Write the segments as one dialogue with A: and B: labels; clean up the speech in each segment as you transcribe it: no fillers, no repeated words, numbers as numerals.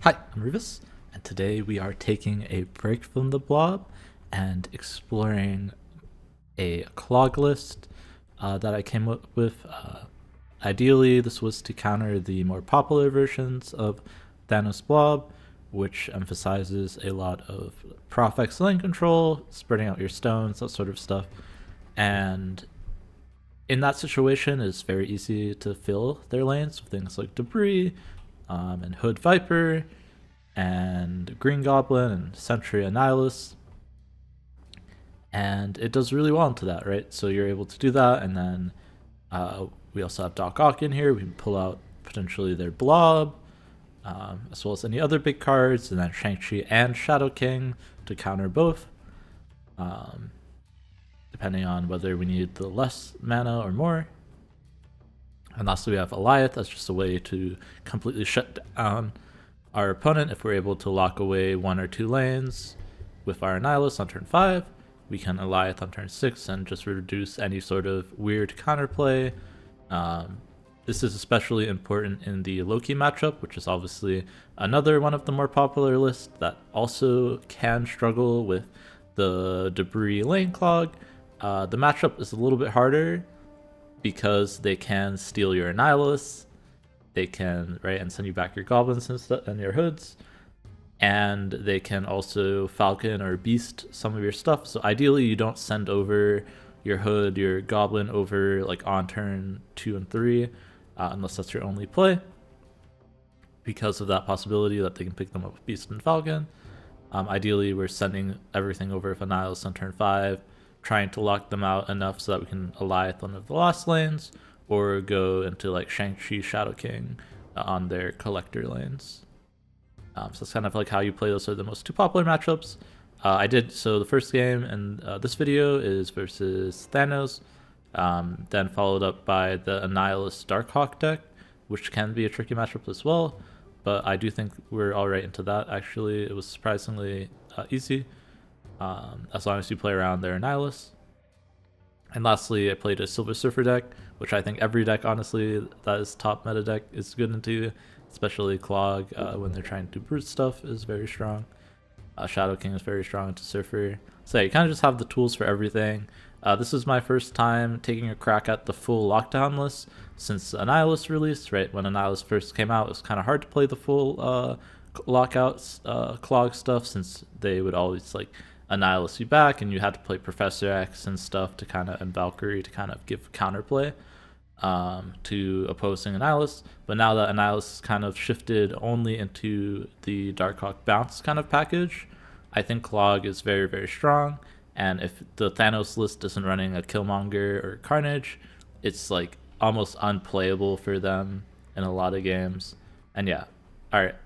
A: Hi, I'm Rufus, and today we are taking a break from the Blob and exploring a clog list that I came up with. Ideally, this was to counter the more popular versions of Thanos Blob, which emphasizes a lot of Profx lane control, spreading out your stones, that sort of stuff. And in that situation, it's very easy to fill their lanes with things like debris and Hood Viper and Green Goblin and Sentry Annihilus. And it does really well into that, right? So you're able to do that, and then we also have Darkhawk in here. We can pull out potentially their Blob, as well as any other big cards, and then Shang-Chi and Shadow King to counter both, depending on whether we need the less mana or more. And lastly, we have Goliath. That's just a way to completely shut down our opponent if we're able to lock away one or two lanes with our Annihilus on turn 5. We can Goliath on turn 6 and just reduce any sort of weird counterplay. This is especially important in the Loki matchup, which is obviously another one of the more popular lists that also can struggle with the debris lane clog. The matchup is a little bit harder because they can steal your Annihilus, they can and send you back your goblins and your hoods, and they can also falcon or beast some of your stuff. So ideally you don't send over your hood, your goblin over like on turn 2 and 3, unless that's your only play, because of that possibility that they can pick them up with beast and falcon. Ideally we're sending everything over with Annihilus on turn 5, trying to lock them out enough so that we can Goliath one of the last lanes, or go into like Shang-Chi, Shadow King on their collector lanes. So that's kind of like how you play. Those are the most two popular matchups. So the first game in this video is versus Thanos, then followed up by the Annihilus Darkhawk deck, which can be a tricky matchup as well, but I do think we're all right into that. Actually, it was surprisingly easy, as long as you play around their Annihilus. And lastly, I played a Silver Surfer deck, which I think every deck, honestly, that is top meta deck is good into, especially Clog, when they're trying to brute stuff, is very strong. Shadow King is very strong into Surfer. So yeah, you kind of just have the tools for everything. This is my first time taking a crack at the full lockdown list since Annihilus released, right? When Annihilus first came out, it was kind of hard to play the full lockouts, Clog stuff, since they would always like Annihilus you back, and you had to play Professor X and stuff to kind of, and Valkyrie to kind of give counterplay to opposing Annihilus. But now that Annihilus is kind of shifted only into the Darkhawk bounce kind of package, I think Clog is very, very strong. And if the Thanos list isn't running a Killmonger or Carnage, it's like almost unplayable for them in a lot of games. And yeah, alright,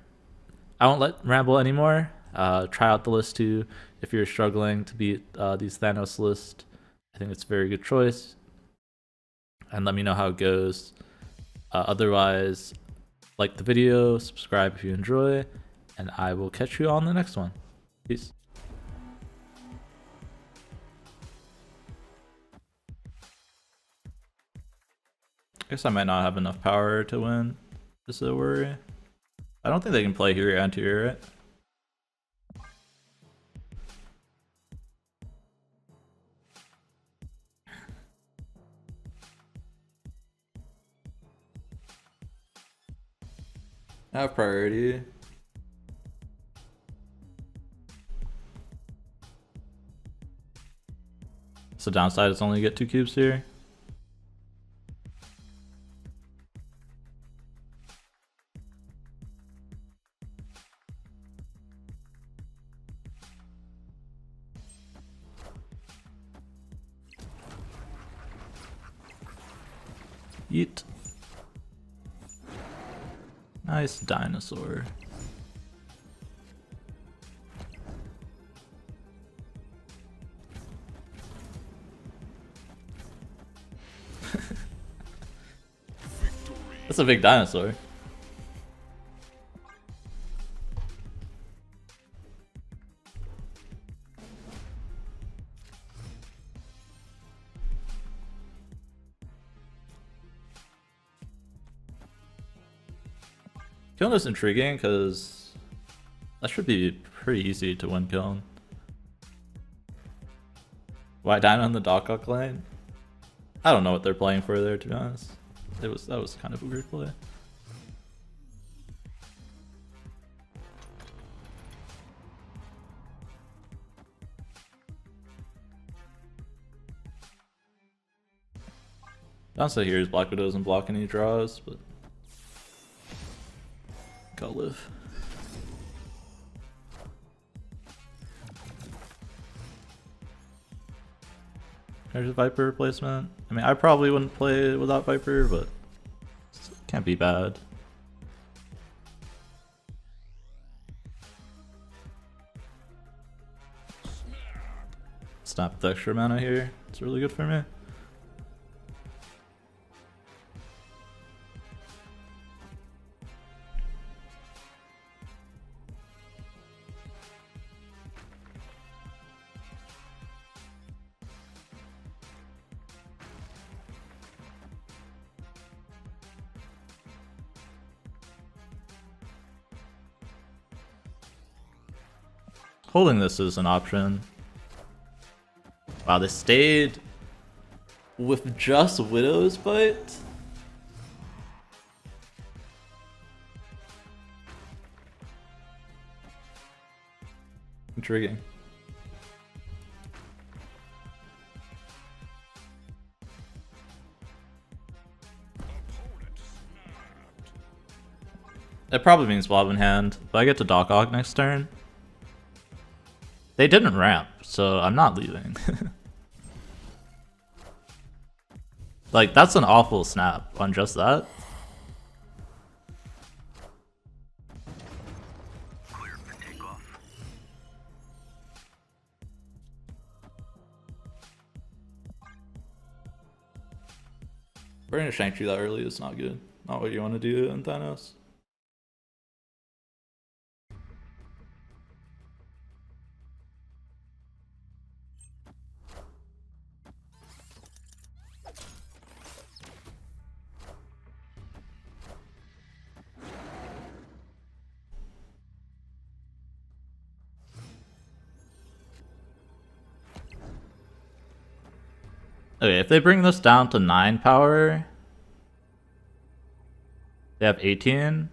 A: I won't ramble anymore. Try out the list too if you're struggling to beat these Thanos lists. I think it's a very good choice, and let me know how it goes. Otherwise, like the video, subscribe if you enjoy, and I will catch you on the next one. Peace. I guess I might not have enough power to win. Is a worry. I don't think they can play here and here, right? I have priority. So downside is only get 2 cubes here. Yeet. Nice dinosaur. That's a big dinosaur. Killing is intriguing because That should be pretty easy to win kill. Why down on the Darkhawk lane? I don't know what they're playing for there, to be honest. That was kind of a weird play. Downside here is Black Widow doesn't block any draws, but gotta live. There's a Viper replacement. I mean, I probably wouldn't play without Viper, but it can't be bad. Snap the extra mana here. It's really good for me. Holding this is an option. Wow, they stayed with just Widow's Bite? Intriguing. It probably means Blob in hand, but I get to Darkhawk next turn. They didn't ramp, so I'm not leaving. Like, that's an awful snap on just that.
B: Clear for takeoff.
A: Burning a Shang-Chi that early is not good. Not what you want to do in Thanos. Okay, if they bring this down to 9 power, they have 18.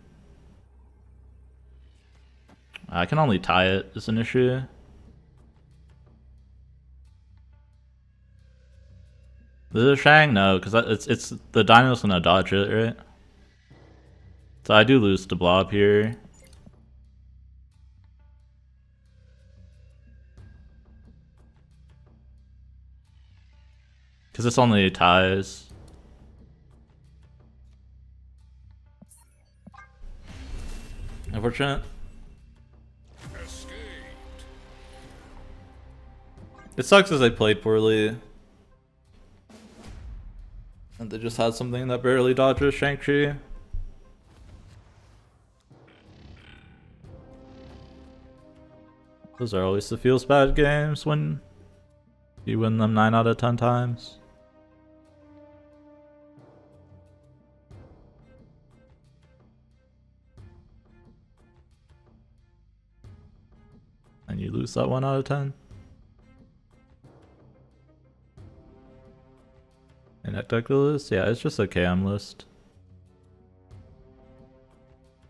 A: I can only tie it is an issue. The Shang, no, because it's the Dino's gonna dodge it, right? So I do lose to Blob here. Because it's only ties. Unfortunate.
B: Escaped.
A: It sucks as they played poorly. And they just had something that barely dodges Shang-Chi. Those are always the feels bad games when you win them 9 out of 10 times. And you lose that 1 out of 10. And at Darkhawk list? Yeah, it's just a KM list.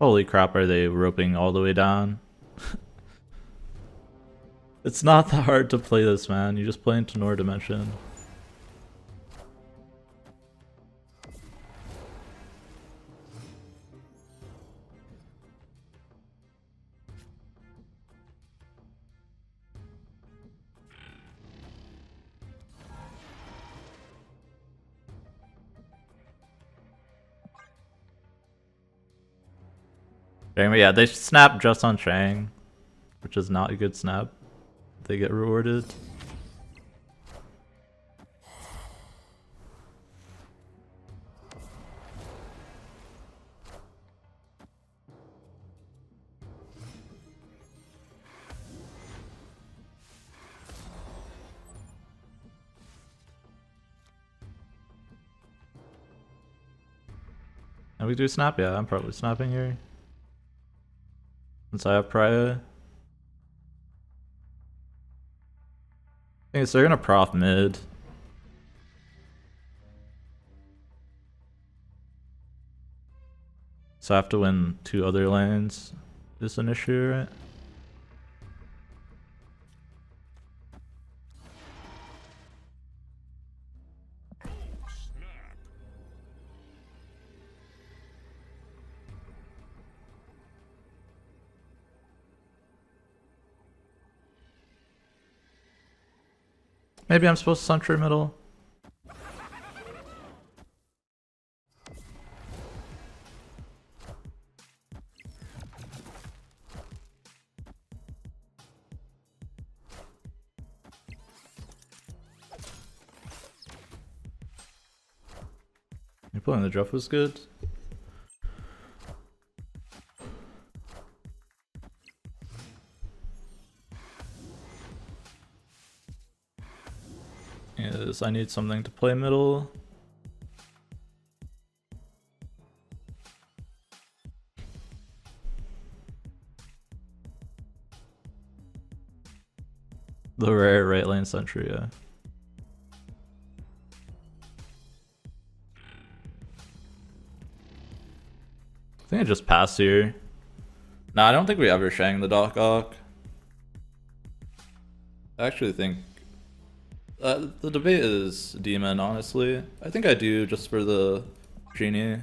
A: Holy crap, are they roping all the way down? It's not that hard to play this, man. You just play into Nor Dimension. Anyway, yeah, they snap just on Shang, which is not a good snap. They get rewarded. And we do snap, yeah, I'm probably snapping here. Since I have Pariah. Okay, so they're gonna prof mid. So I have to win 2 other lanes. Is an issue, right? Maybe I'm supposed to sentry middle. You're pulling the druff was good. Yes, I need something to play middle. The rare right lane sentry, yeah. I think I just pass here. No, I don't think we ever Shang the Darkhawk. I actually think the debate is demon, honestly. I think I do just for the genie.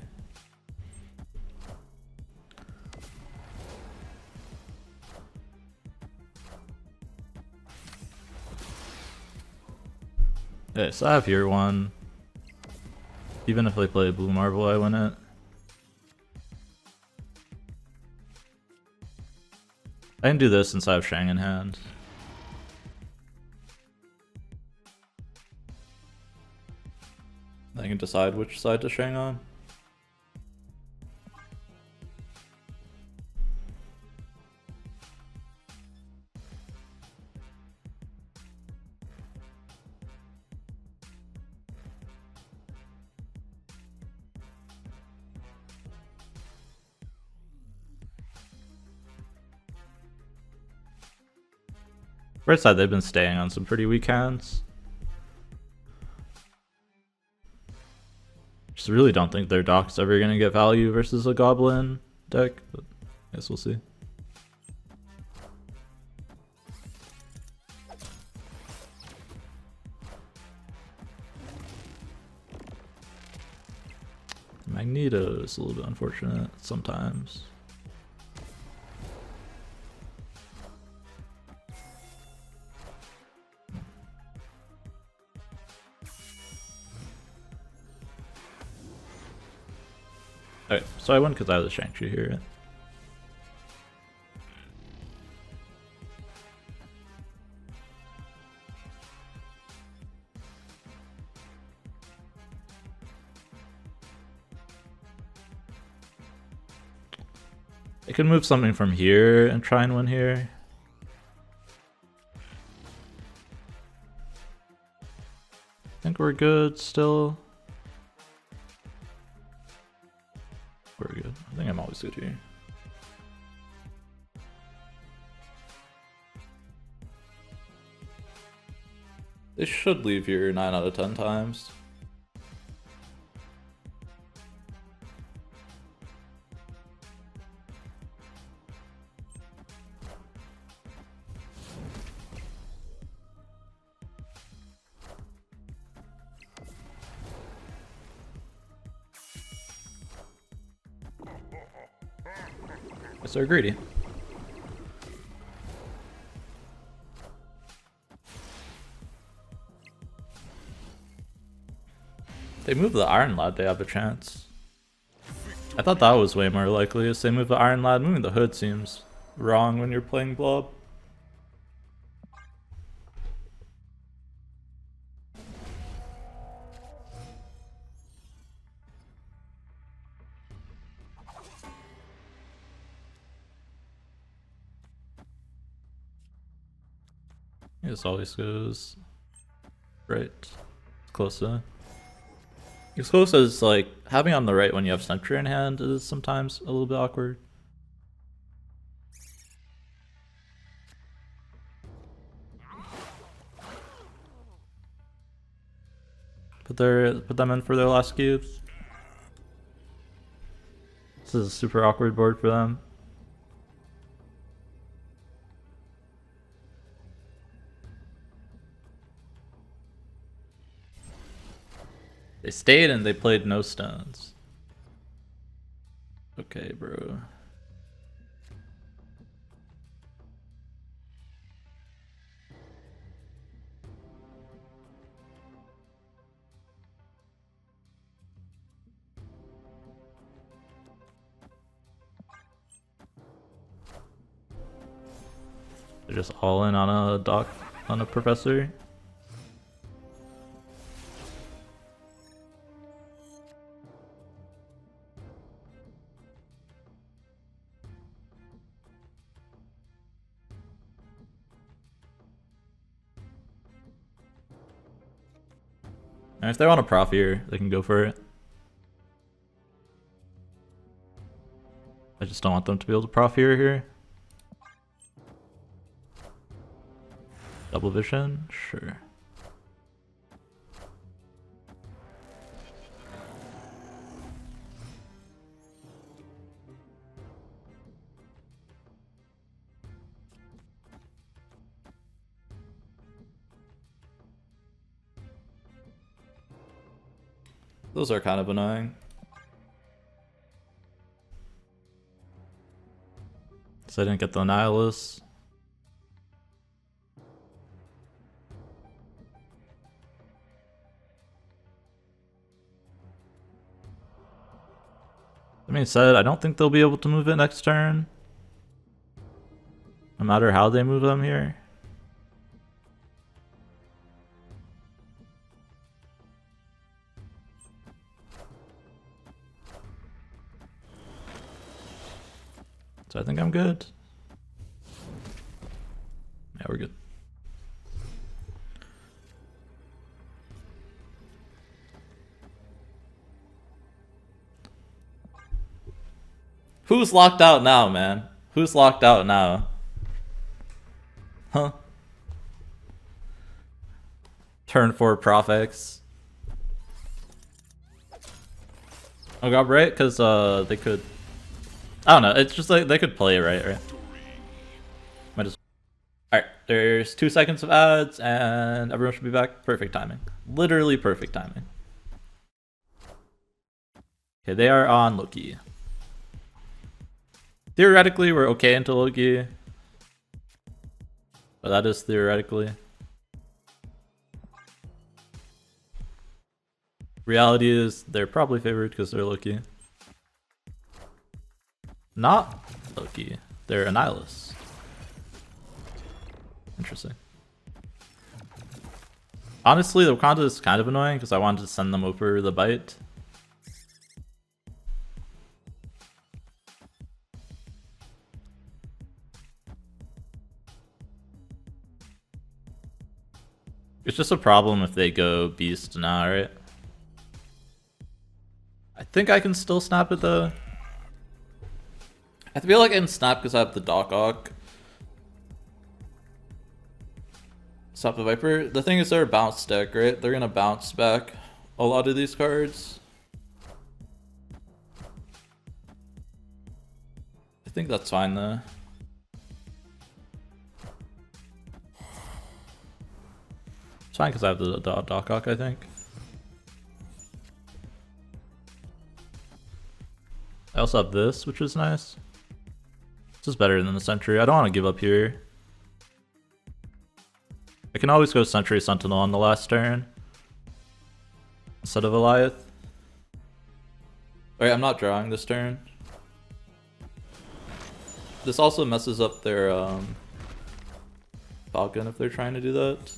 A: Okay, so I have here 1. Even if they play blue marble, I win it. I can do this since I have Shang in hand. I can decide which side to Shang on. Right side, they've been staying on some pretty weak hands. Just really don't think their Doc's ever gonna get value versus a Goblin deck, but I guess we'll see. Magneto is a little bit unfortunate sometimes. Alright, so I won because I have the Shang-Chi here. I could move something from here and try and win here. I think we're good still. We're good. I think I'm always good here. They should leave here 9 out of 10 times. Guess they're greedy. They move the Iron Lad, they have a chance. I thought that was way more likely. As they move the Iron Lad, moving the Hood seems wrong when you're playing Blob. This always goes right. Close to. It's close as like having on the right when you have Sentry in hand is sometimes a little bit awkward. Put them in for their last cubes. This is a super awkward board for them. They stayed and they played no stones. Okay, bro. They're just all in on a professor. And if they want a prof here, they can go for it. I just don't want them to be able to prof here. Double vision? Sure. Those are kind of annoying. So I didn't get the Annihilus. That being said, I don't think they'll be able to move it next turn. No matter how they move them here. So I think I'm good. Yeah, we're good. Who's locked out now, man? Who's locked out now? Huh? Turn 4 Profix. Oh god, right? Because they could... I don't know, it's just like they could play it right? Might as... Alright, there's 2 seconds of ads and everyone should be back. Perfect timing. Literally perfect timing. Okay, they are on Loki. Theoretically, we're okay into Loki. But that is theoretically. Reality is they're probably favored because they're Loki. Not Loki. They're Annihilus. Interesting. Honestly, the Wakanda is kind of annoying because I wanted to send them over the bite. It's just a problem if they go beast now, right? I think I can still snap it though. I feel like I can snap because I have the Darkhawk. Stop the Viper. The thing is they're a bounce deck, right? They're gonna bounce back a lot of these cards. I think that's fine though. It's fine because I have the Darkhawk, I think. I also have this, which is nice. This is better than the Sentry. I don't want to give up here. I can always go Sentry Sentinel on the last turn instead of Goliath. Wait, I'm not drawing this turn. This also messes up their Falcon if they're trying to do that.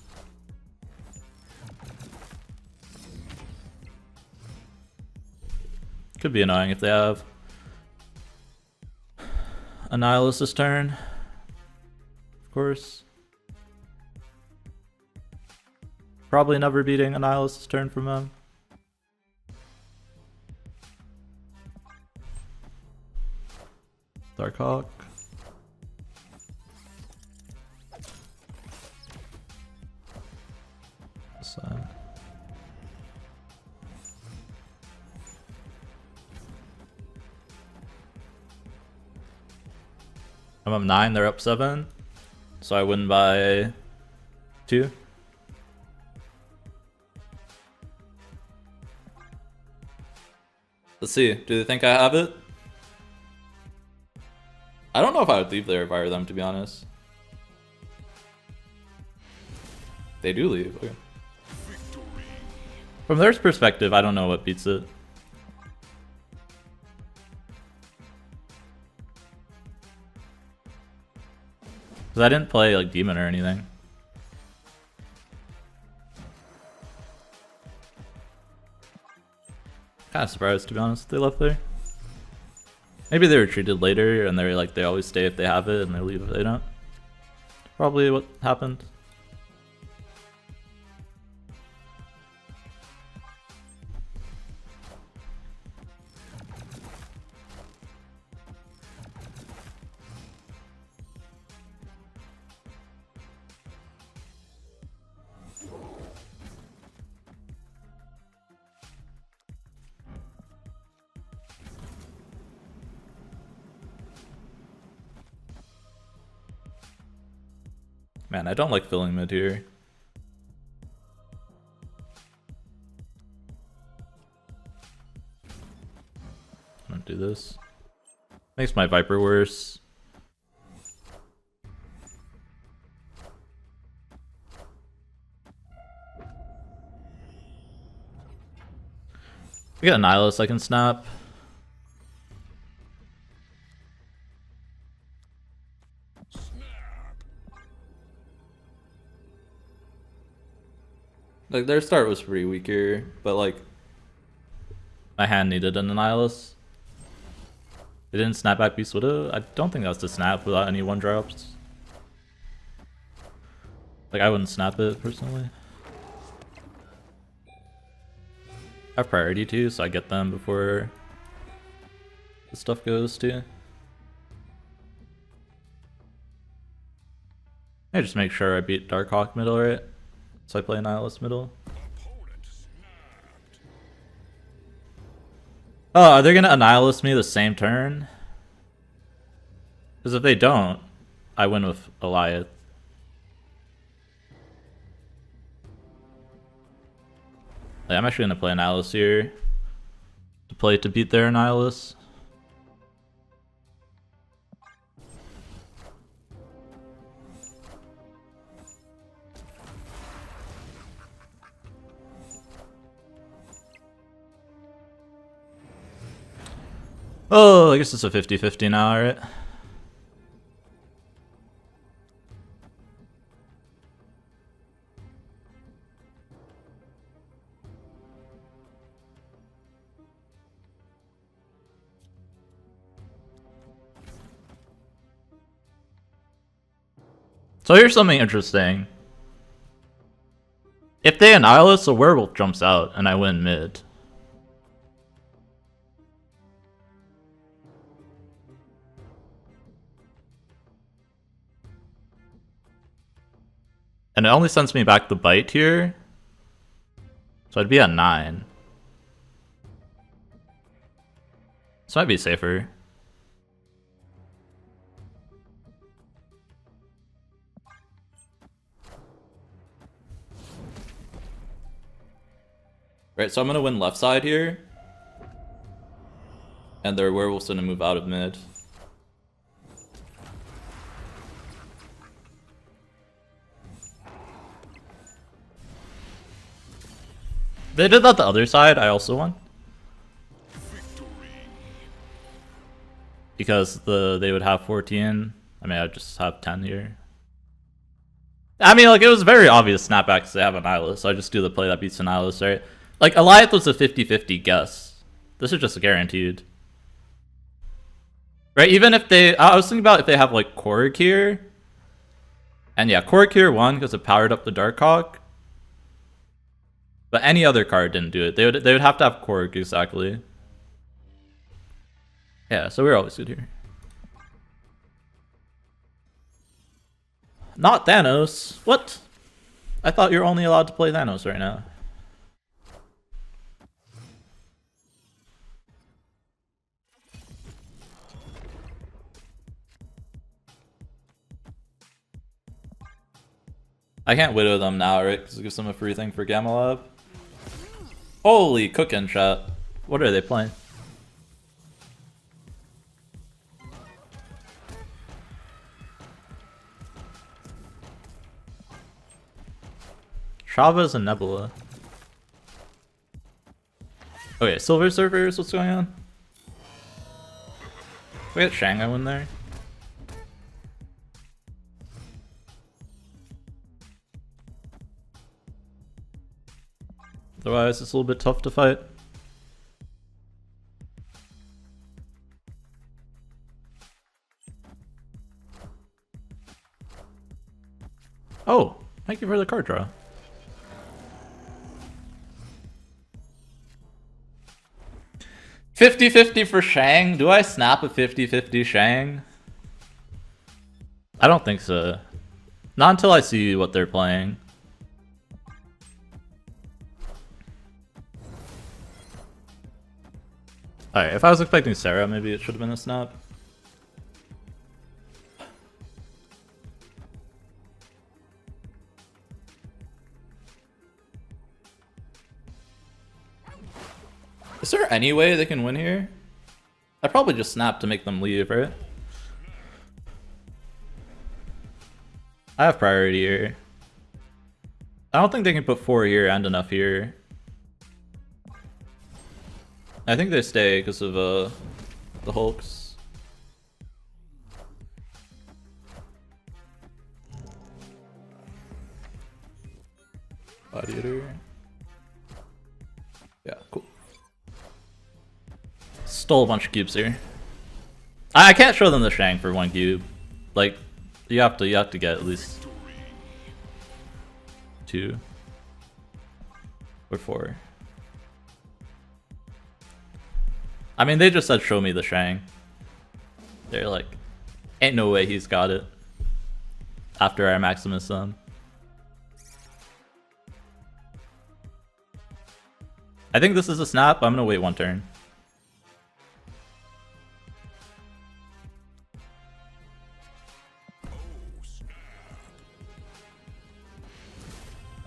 A: Could be annoying if they have Annihilus this turn, of course. Probably never beating Annihilus this turn from them. Darkhawk. I'm up 9, they're up 7. So I win by 2. Let's see, do they think I have it? I don't know if I would leave there if I were them, to be honest. They do leave, okay. From their perspective, I don't know what beats it. Because I didn't play like Demon or anything. Kind of surprised, to be honest, they left there. Maybe they were treated later and they're like, they always stay if they have it and they leave if they don't. Probably what happened. Man, I don't like filling mid here. I'm gonna do this. Makes my Viper worse. We got Annihilus I can snap. Like, their start was pretty weak here, but like, my hand needed an Annihilus. They didn't snap back Beast Widow? I don't think that was to snap without any 1-drops. Like, I wouldn't snap it, personally. I have priority too, so I get them before the stuff goes too. I just make sure I beat Darkhawk middle, right? So I play Annihilus middle. Oh, are they gonna Annihilus me the same turn? Because if they don't, I win with Goliath. Like, I'm actually gonna play Annihilus here. To play to beat their Annihilus. Oh, I guess it's a 50-50 now, right? So here's something interesting. If they Annihilus, a werewolf jumps out and I win mid. And it only sends me back the bite here. So I'd be at 9. This might be safer. Right, so I'm gonna win left side here. And their werewolf's gonna move out of mid. They did that the other side, I also won. Because they would have 14. I mean, I'd just have 10 here. I mean, like, it was very obvious snapbacks they have Annihilus, so I just do the play that beats Annihilus, right? Like, Goliath was a 50-50 guess. This is just guaranteed. Right, even if they... I was thinking about if they have, like, Korg here. And yeah, Korg here won because it powered up the Darkhawk. But any other card didn't do it. They would have to have Korg, exactly. Yeah, so we're always good here. Not Thanos. What? I thought you were only allowed to play Thanos right now. I can't widow them now, right? Because it gives them a free thing for Gamma Lab. Holy cookin' chat. What are they playing? Chavez and Nebula. Okay, Silver Surfers, what's going on? We got Shanghai in there. Otherwise, it's a little bit tough to fight. Oh, thank you for the card draw. $50-50 for Shang? Do I snap a 50-50 Shang? I don't think so. Not until I see what they're playing. Alright, if I was expecting Sera, maybe it should have been a snap. Is there any way they can win here? I probably just snap to make them leave, right? I have priority here. I don't think they can put 4 here and enough here. I think they stay because of the Hulks. Gladiator. Yeah, cool. Stole a bunch of cubes here. I can't show them the Shang for 1 cube. Like, you have to get at least 2 or 4. I mean, they just said show me the Shang. They're like, ain't no way he's got it after our Maximus Sun. I think this is a snap. I'm gonna wait 1 turn.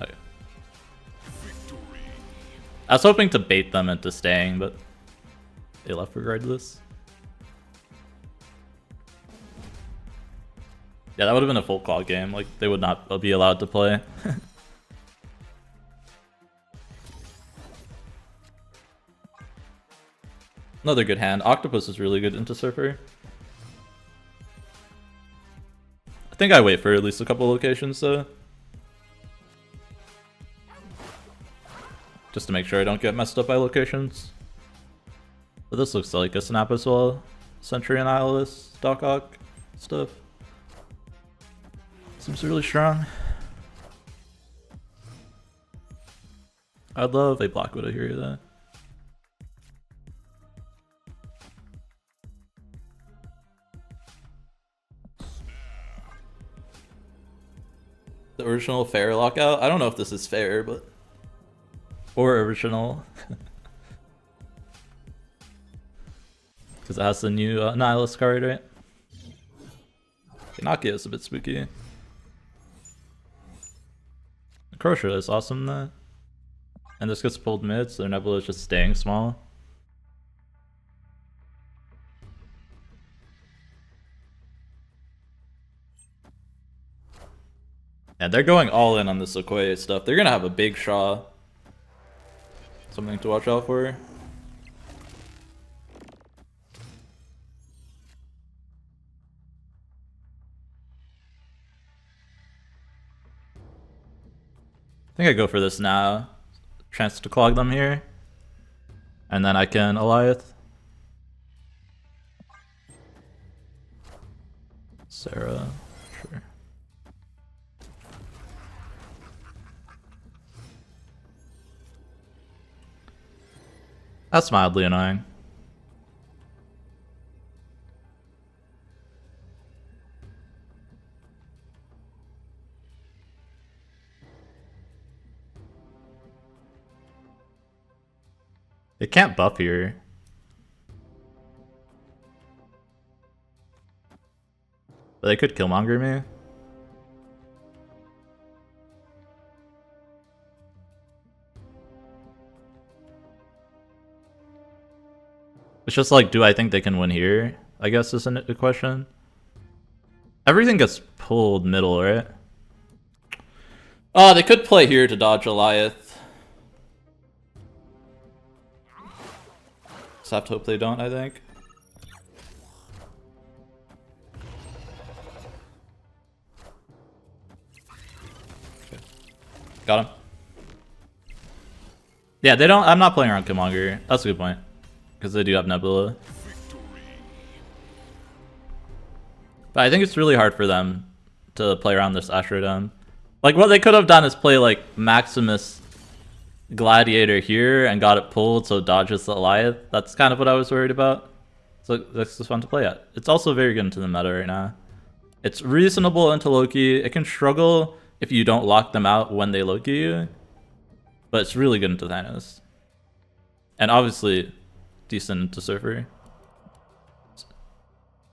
A: Okay. I was hoping to bait them into staying, but they left regardless. Yeah, that would have been a full clock game. Like, they would not be allowed to play. Another good hand. Octopus is really good into Surfer. I think I wait for at least a couple locations though. Just to make sure I don't get messed up by locations. But this looks like a snap as well. Sentry Annihilus, Darkhawk stuff. Seems really strong. I'd love a Black Widow here though. The original fair lockout? I don't know if this is fair, but... Or original. Because it has the new Annihilus card, right? Nakia is a bit spooky. The Crochet is awesome though. And this gets pulled mid, so their Nebula is just staying small. And they're going all in on this Okoye stuff. They're gonna have a big Shaw. Something to watch out for. I think I go for this now. Chance to clog them here. And then I can Alliath. Sera, sure. That's mildly annoying. They can't buff here. But they could killmonger me. It's just like, do I think they can win here? I guess isn't it a question? Everything gets pulled middle, right? Oh, they could play here to dodge Goliath. Just have to hope they don't, I think. Okay. Got him. Yeah, they don't. I'm not playing around Killmonger. That's a good point. Because they do have Nebula. But I think it's really hard for them to play around this Astrodome. Like, what they could have done is play, like, Maximus Gladiator here and got it pulled so it dodges the Goliath. That's kind of what I was worried about. So that's just fun to play at. It's also very good into the meta right now. It's reasonable into Loki. It can struggle if you don't lock them out when they Loki you. But it's really good into Thanos. And obviously, decent into Surfer.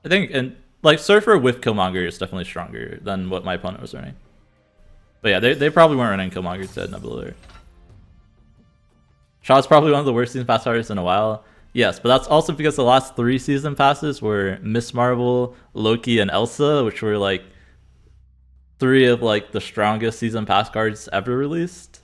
A: I think, and like, Surfer with Killmonger is definitely stronger than what my opponent was running. But yeah, they probably weren't running Killmonger instead Nebula. Shaw's probably one of the worst season pass artists in a while. Yes, but that's also because the last 3 season passes were Miss Marvel, Loki, and Elsa, which were like 3 of like the strongest season pass cards ever released.